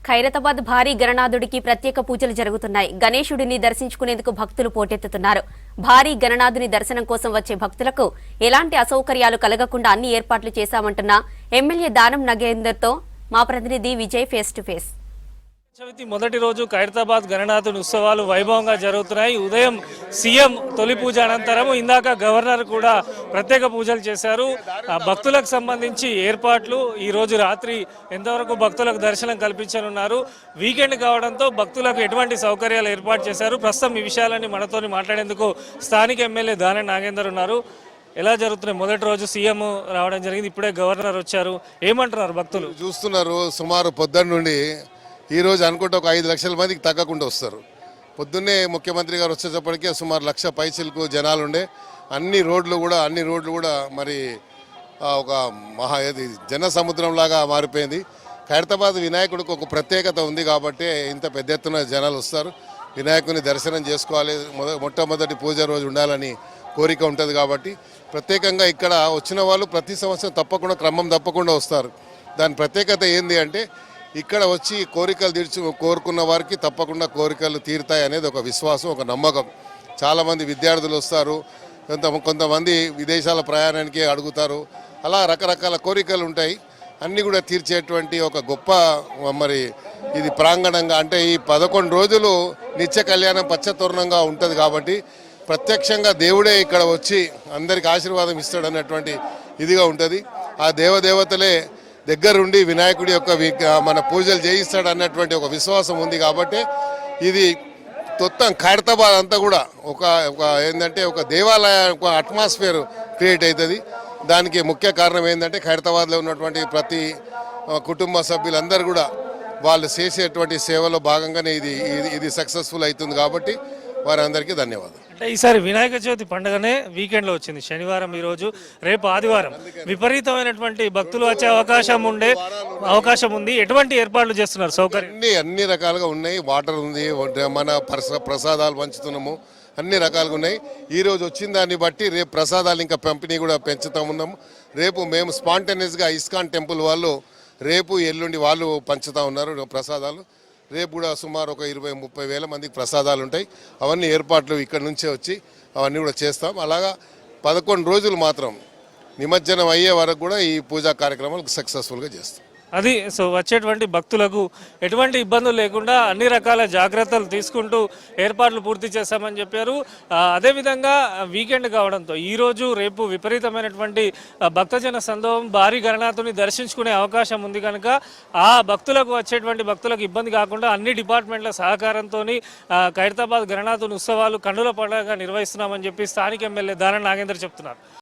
ఖైరతాబాద్ భారీ గణనాథుడికి ప్రత్యేక పూజలు జరుగుతున్నాయి. గణేశుడిని దర్శించుకునేందుకు భక్తులు పోటెత్తుతున్నారు. భారీ గణనాథుని దర్శనం కోసం వచ్చే భక్తులకు ఎలాంటి అసౌకర్యాలు కలగకుండా అన్ని ఏర్పాట్లు చేశామంటున్న ఎమ్మెల్యే దానం నాగేందర్తో మా ప్రతినిధి Vijay face to face. Chavithi మొదటి రోజు ఖైరతాబాద్ గణనాథుని ఉత్సవాలు వైభవంగా జరుగుతున్నాయి. ఉదయం సీఎం తొలి పూజ అనంతరం ఇందాక గవర్నర్ కూడా ప్రత్యేక పూజలు చేశారు. భక్తులకు సంబంధించి ఏర్పాట్లు ఈ రోజు రాత్రి ఎంతవరకు భక్తులకు దర్శనం కల్పించనున్నారు. వీకెండ్ కావడంతో భక్తులకు ఎటువంటి సౌకర్యాలు ఏర్పాటు చేశారు. ప్రస్తుతం ఈ విషయాలన్నీ మనతోని మాట్లాడేందుకు స్థానిక ఎమ్మెల్యే దానం నాగేందర్ ఉన్నారు. ఎలా జరుగుతున్నాయి? మొదటి రోజు సీఎం రావడం జరిగింది, ఇప్పుడే గవర్నర్ వచ్చారు. ఏమంటున్నారు భక్తులు? చూస్తున్నారు, సుమారు పొద్దున్న నుండి ఈరోజు అనుకుంటే ఒక 5 లక్షల మందికి తగ్గకుండా వస్తారు. పొద్దున్నే ముఖ్యమంత్రి గారు వచ్చేటప్పటికే సుమారు 1,00,000 పైచిలకు జనాలు ఉండే అన్ని రోడ్లు కూడా మరి ఒక జన సముద్రం లాగా మారిపోయింది. ఖైరతాబాద్ వినాయకుడికి ఒక ప్రత్యేకత ఉంది కాబట్టి ఇంత పెద్ద ఎత్తున జనాలు వస్తారు. వినాయకుని దర్శనం చేసుకోవాలి, మొట్టమొదటి పూజ రోజు ఉండాలని కోరిక ఉంటుంది కాబట్టి ప్రత్యేకంగా ఇక్కడ వచ్చిన వాళ్ళు ప్రతి సంవత్సరం తప్పకుండా క్రమం తప్పకుండా వస్తారు. దాని ప్రత్యేకత ఏంది అంటే ఇక్కడ వచ్చి కోరికలు కోరుకున్న వారికి తప్పకుండా కోరికలు తీరుతాయి అనేది ఒక విశ్వాసం, ఒక నమ్మకం. చాలామంది విద్యార్థులు వస్తారు, కొంతమంది విదేశాల ప్రయాణానికి అడుగుతారు. అలా రకరకాల కోరికలు ఉంటాయి. అన్నీ కూడా తీర్చేటువంటి ఒక గొప్ప మరి ఇది ప్రాంగణంగా అంటే ఈ 11 రోజులు నిత్య కళ్యాణం పచ్చతోరణంగా ఉంటుంది కాబట్టి ప్రత్యక్షంగా దేవుడే ఇక్కడ వచ్చి అందరికి ఆశీర్వాదం ఇస్తాడు అన్నటువంటి ఇదిగా ఉంటుంది. ఆ దేవదేవతలే దగ్గరుండి వినాయకుడి యొక్క మన పూజలు చేయిస్తాడు అన్నటువంటి ఒక విశ్వాసం ఉంది కాబట్టి ఇది మొత్తం ఖైరతాబాద్ అంతా కూడా ఒక ఏంటంటే ఒక దేవాలయ ఒక అట్మాస్ఫియర్ క్రియేట్ అవుతుంది. దానికి ముఖ్య కారణం ఏంటంటే ఖైరతాబాద్లో ఉన్నటువంటి ప్రతి కుటుంబ సభ్యులందరూ కూడా వాళ్ళు చేసేటువంటి సేవలో భాగంగానే ఇది సక్సెస్ఫుల్ అవుతుంది కాబట్టి వారందరికీ ధన్యవాదాలు. అంటే ఈసారి వినాయక చవితి పండుగనే వీకెండ్లో వచ్చింది. శనివారం ఈరోజు, రేపు ఆదివారం విపరీతమైనటువంటి భక్తులు వచ్చే అవకాశం ఉంది. ఎటువంటి ఏర్పాట్లు చేస్తున్నారు? సౌకర్యం అన్ని రకాలుగా ఉన్నాయి. వాటర్ ఉంది, మన ప్రసాదాలు పంచుతున్నాము, అన్ని రకాలుగా ఉన్నాయి. ఈరోజు వచ్చిన దాన్ని బట్టి రేపు ప్రసాదాలు ఇంకా పంపిణీ కూడా పెంచుతూ ఉన్నాము. రేపు మేము స్పాంటేనియస్గా ఇస్కాన్ టెంపుల్ వాళ్ళు రేపు ఎల్లుండి వాళ్ళు పంచుతూ ఉన్నారు ప్రసాదాలు. రేపు కూడా సుమారు ఒక 20-30 వేల మందికి ప్రసాదాలు ఉంటాయి. అవన్నీ ఏర్పాట్లు ఇక్కడ నుంచే వచ్చి అవన్నీ కూడా చేస్తాం. అలాగా 11 రోజులు మాత్రం నిమజ్జనం అయ్యే వరకు కూడా ఈ పూజా కార్యక్రమాలు సక్సెస్ఫుల్గా చేస్తాం. అది సో వచ్చేటువంటి భక్తులకు ఎటువంటి ఇబ్బందులు లేకుండా అన్ని రకాల జాగ్రత్తలు తీసుకుంటూ ఏర్పాట్లు పూర్తి చేస్తామని చెప్పారు. అదేవిధంగా వీకెండ్ కావడంతో ఈరోజు రేపు విపరీతమైనటువంటి భక్తజన సందోహం, భారీ గణనాథుని దర్శించుకునే అవకాశం ఉంది కనుక ఆ వచ్చేటువంటి భక్తులకు ఇబ్బంది కాకుండా అన్ని డిపార్ట్మెంట్ల సహకారంతో ఖైరతాబాద్ గణనాథుని ఉత్సవాలు కన్నుల పండుగగా నిర్వహిస్తున్నామని చెప్పి స్థానిక ఎమ్మెల్యే దానం నాగేందర్ చెప్తున్నారు.